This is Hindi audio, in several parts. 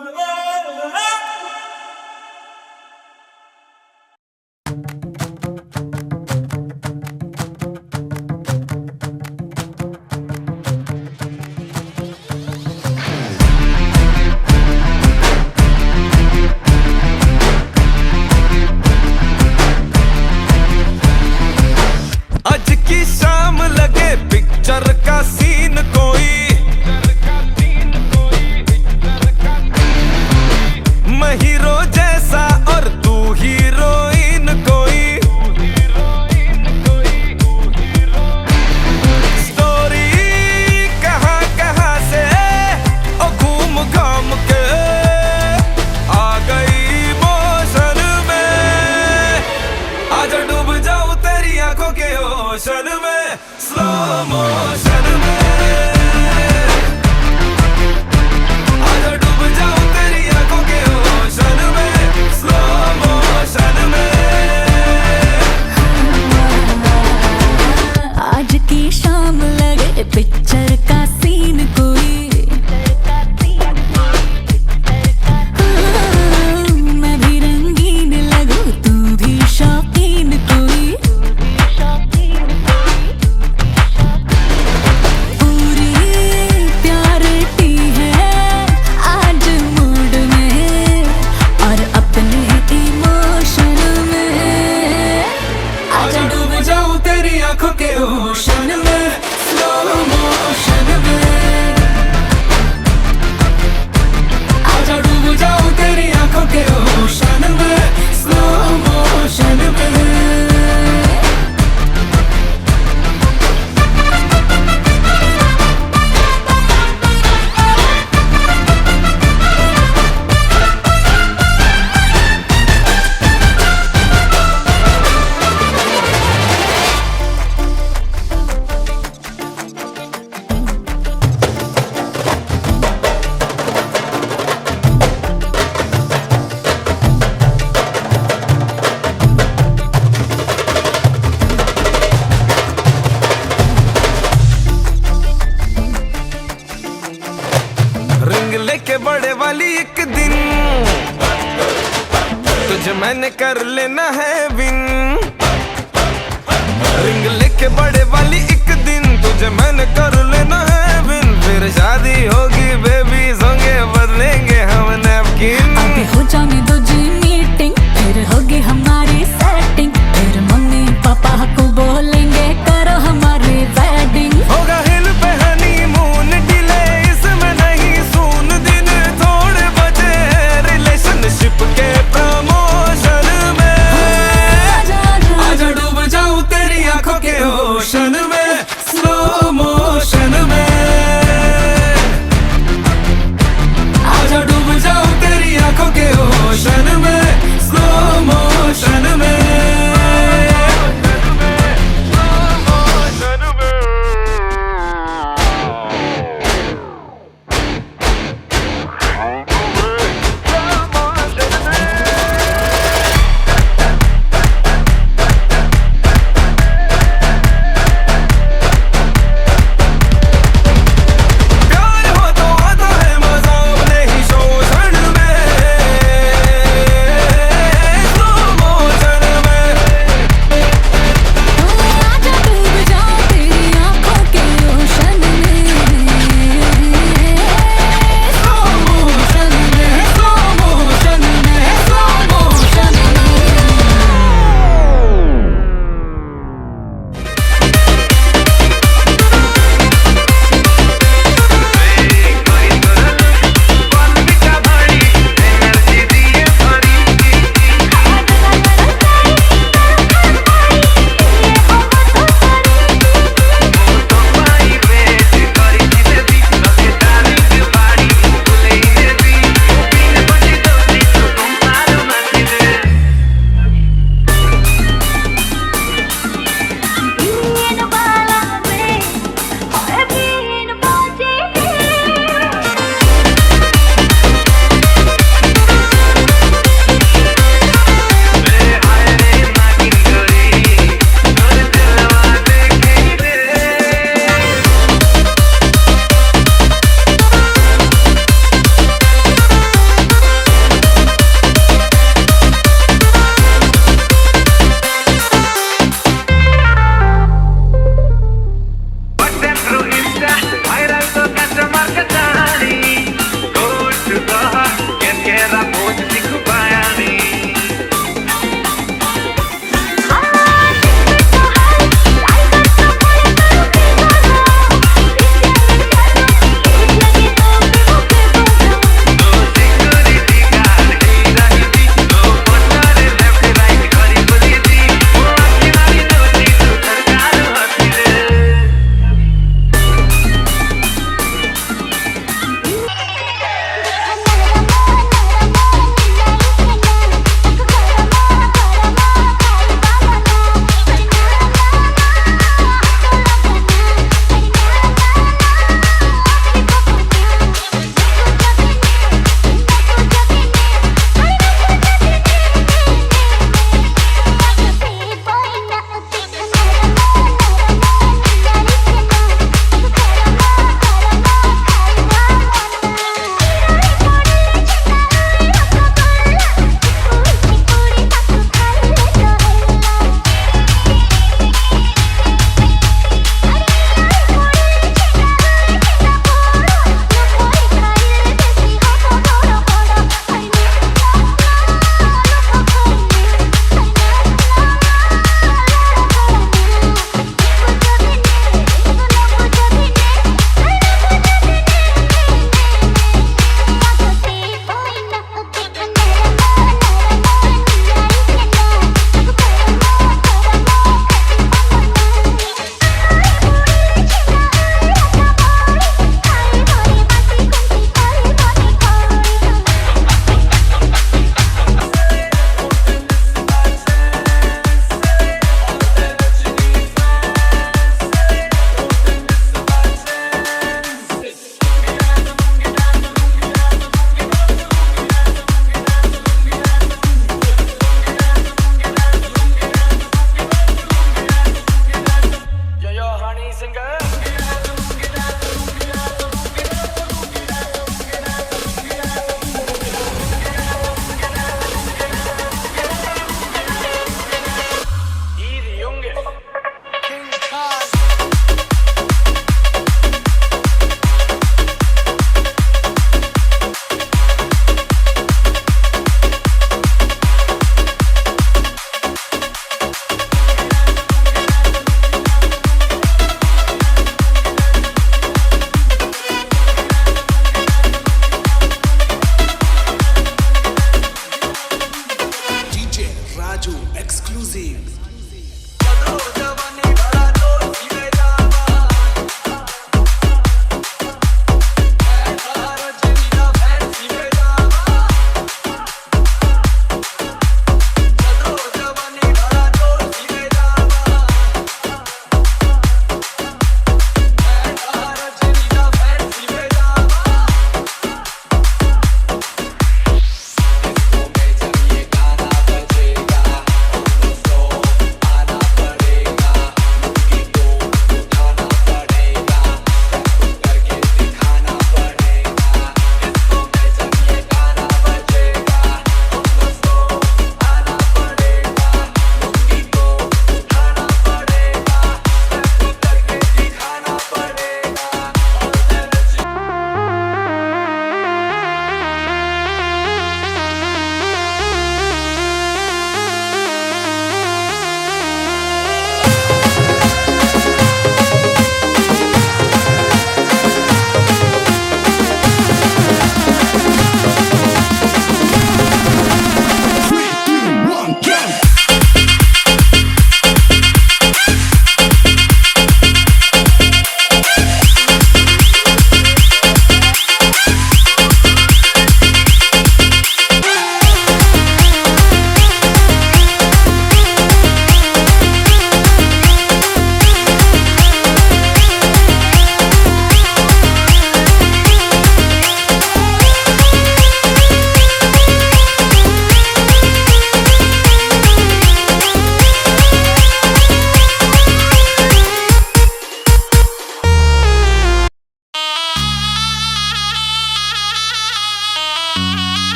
आज की शाम लगे पिक्चर का सीन कोई, मैं हीरो जैसा और तू हीरोइन कोई। स्टोरी कहाँ कहाँ से ओ घूम घाम के आ गई मोशन में। आज डूब जाऊं तेरी आंखों के ओशन में, स्लो मोशन में। आज डूब जाऊं तेरी आंखों के ओशन में, स्लो मोशन में। आज की शाम लगे पिक्चर का सीन कोई, मैं भी रंगीन लगूं तू भी शौकीन कोई। पूरी प्यारिटी है आज मूड में और अपने इमोशन में। आज डूब जाऊं तेरी आंखों के ओशन में, स्लो मोशन में। आज डूब जाऊं तेरी आंखों के ओशन में, स्लो मोशन में। रिंग लेके बड़े वाली एक दिन तुझे मैंने कर लेना है विन। रिंग लेके बड़े वाली एक दिन तुझे मैंने कर लेना है विन। फिर शादी होगी बेबी, सोंगे बदलेंगे हम नैपकिन। अभी हो जाने दो जी मीटिंग, फिर होगी हमारी सेटिंग। फिर मम्मी पापा को बोलेंगे करो हमारी वेडिंग। होगा हिल पे हनीमून डिले, इसमें नहीं सून दिन थोड़े बचे हैं रिलेशनशिप के प्रमोशन में। आजा डूब जाऊं तेरी आंखों के ओशन में, स्लो मोशन में।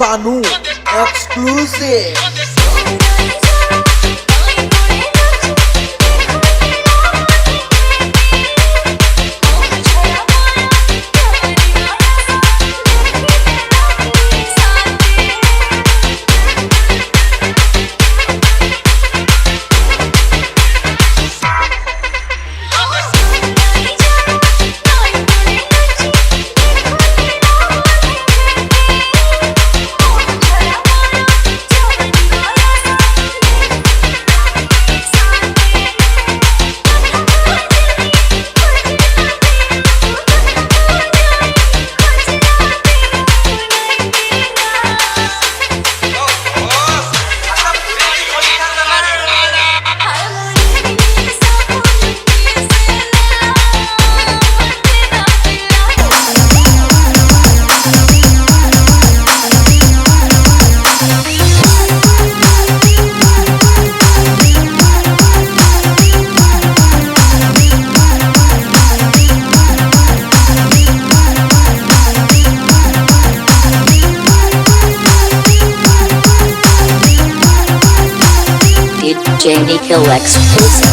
सानू एक्सक्लूसिव। Jenny Kill exclusive.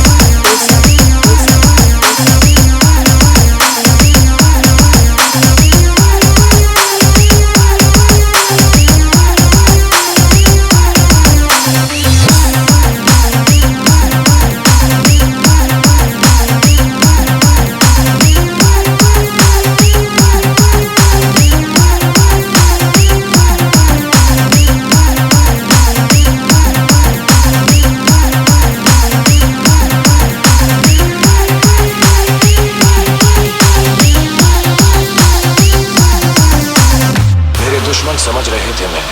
दुश्मन समझ रहे थे मैं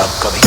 अब कभी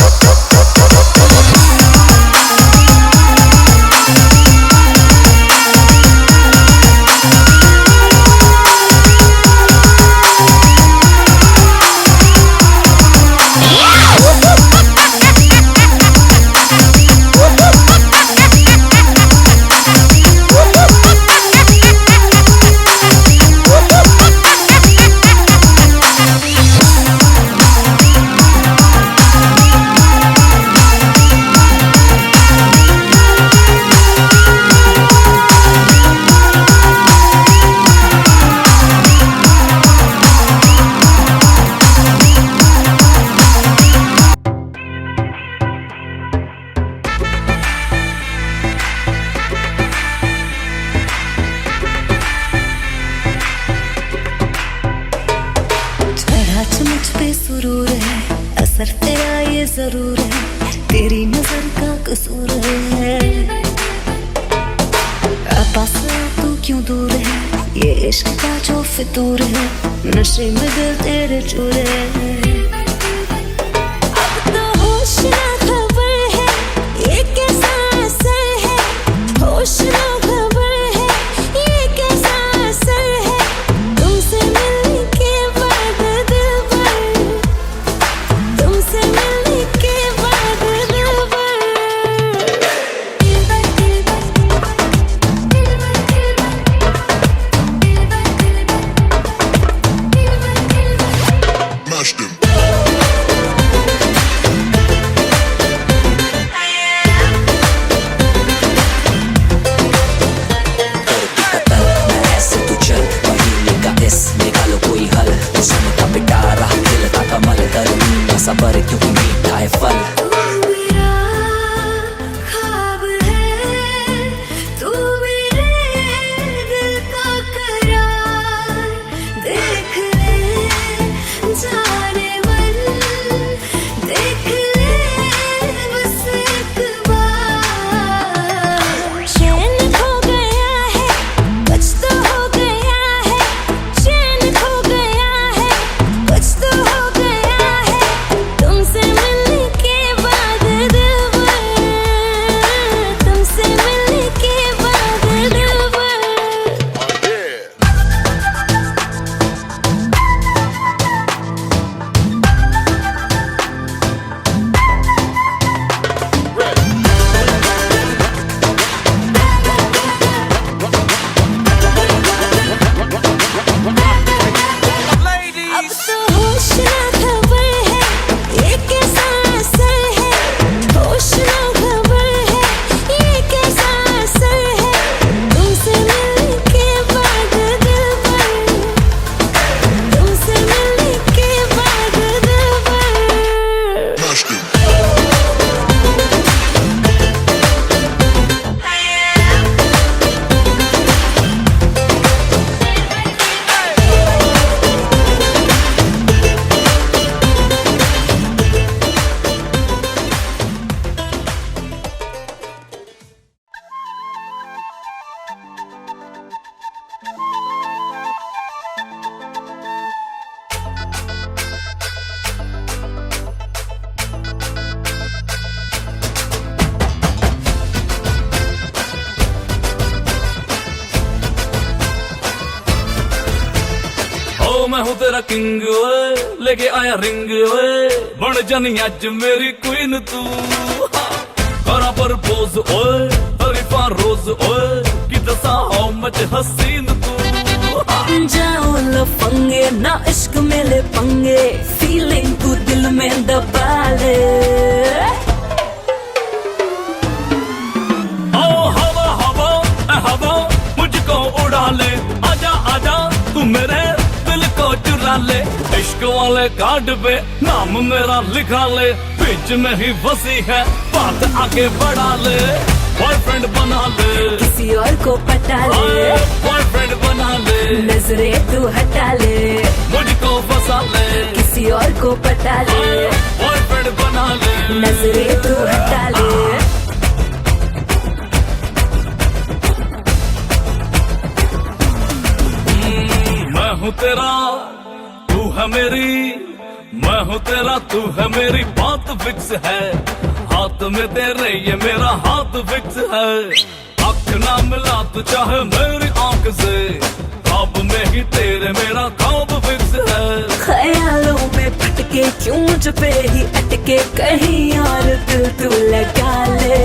मुझ पे सुरूर है, असर तेरा ये जरूर है, तेरी नजर का कसूर है। पास तू क्यों दूर है, ये इश्क का जो फितूर है, नशे में दिल तेरे चूर है। अब तो होश ना खबर है, ये कैसा असर है, होश ना खबर है, ये कैसा असर है, तुमसे मिलने के बाद दिल भर, तुमसे मिलने के बाद दिल भर, Mashed him. निकालो कोई हल, उसमें का पिटारा खिलता कमल, गर्मी सबर क्योंकि मीठा है फल। तुमसे मिलने के तेरा किंग ओए लेके आया रिंग ओए बन जानी अज मेरी क्वीन तू करा पर पोज ओए तरीफा रोज ओए कि दसा हाउ मच हसीन तू जाओ लफंगे ना इश्क में ले पंगे फीलिंग तू दिल में दबा ले हवा मुझको उड़ा ले आजा आजा तू मेरे दिल को चुरा ले इश्क वाले कार्ड पे नाम मेरा लिखा ले बीच में ही फंसी है बात आगे बढ़ा ले बॉयफ्रेंड बना ले किसी और को पटा ले बॉयफ्रेंड बना ले नजरें तू हटा ले मुझको फंसा ले किसी और को पटा ले बॉयफ्रेंड बना ले नजरें तू हटा ले मैं हूँ तेरा तू है मेरी मैं हूँ तेरा तू है मेरी बात फिक्स है हाथ में तेरे ये मेरा हाथ फिक्स है आँख ना मिला तू चाहे मेरी आँख से ख्वाब में ही तेरे मेरा ख्वाब फिक्स है ख्यालों में भटके क्यों मुझ पे ही अटके कहीं और दिल तू लगा ले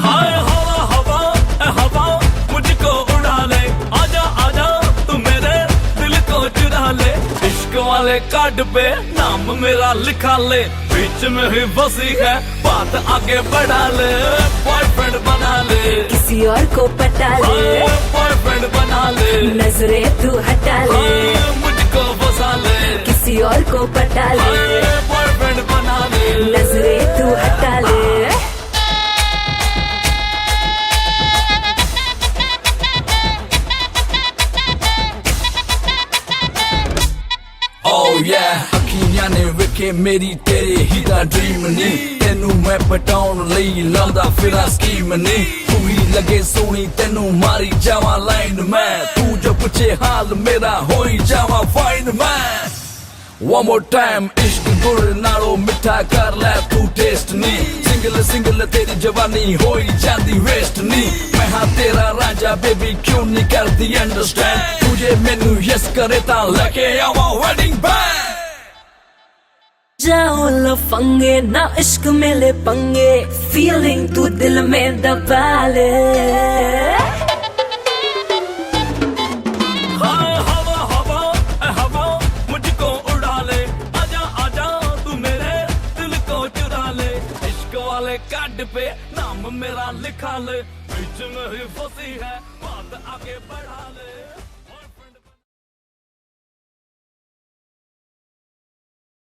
हाय हवा हवा हवा मुझको उड़ा ले आजा आजा तू मेरे दिल को चुरा ले इश्क वाले कार्ड पे नाम मेरा लिखा ले बीच में ही फंसी है बात आगे बढ़ा ले बॉयफ्रेंड बना ले किसी और को पटा ले बॉयफ्रेंड बना ले नजरें तू हटा ले मुझको फंसा ले किसी और को पटा ले बॉयफ्रेंड बना ले नजरें तू हटा ले Oh yeah ਅੱਖੀਆਂ ਨੇ ਵੇਖੇ ਮੇਰੀ ਤੇਰੇ ਹੀ ਦਾ ਡ੍ਰੀਮ ਨਹੀਂ ਤੈਨੂੰ ਮੈਂ ਪਟਾਉਣ ਲਈ ਲਾਉਂਦਾ ਫਿਰਾਂ ਸਕੀਮ ਨਹੀਂ ਤੂੰ ਹੀ ਲੱਗੇ ਸੋਹਣੀ ਤੈਨੂੰ ਮਾਰੀ ਜਾਵਾਂ ਲਾਈਨ ਮੈਂ ਤੂੰ ਜੋ ਪੁੱਛੇ ਹਾਲ ਮੇਰਾ ਹੋਈ ਜਾਵਾਂ ਫਾਈਨ ਮੈਂ One more time इश्क गुड़ नालों मिठा कर ले तू टेस्ट नी सिंगल सिंगल तेरी जवानी होई जाती वेस्ट नी मैं हाँ तेरा राजा बेबी क्यों नहीं करती अंडरस्टैंड तुझे मैनू यस करे ता लेके आवा वेडिंग बैंड जाओ लफंगे ना इश्क में ले पंगे फीलिंग तू दिल में दबा ले कार्ड पे नाम मेरा लिखा ले बीच में ही फंसी है बात आगे बढ़ा ले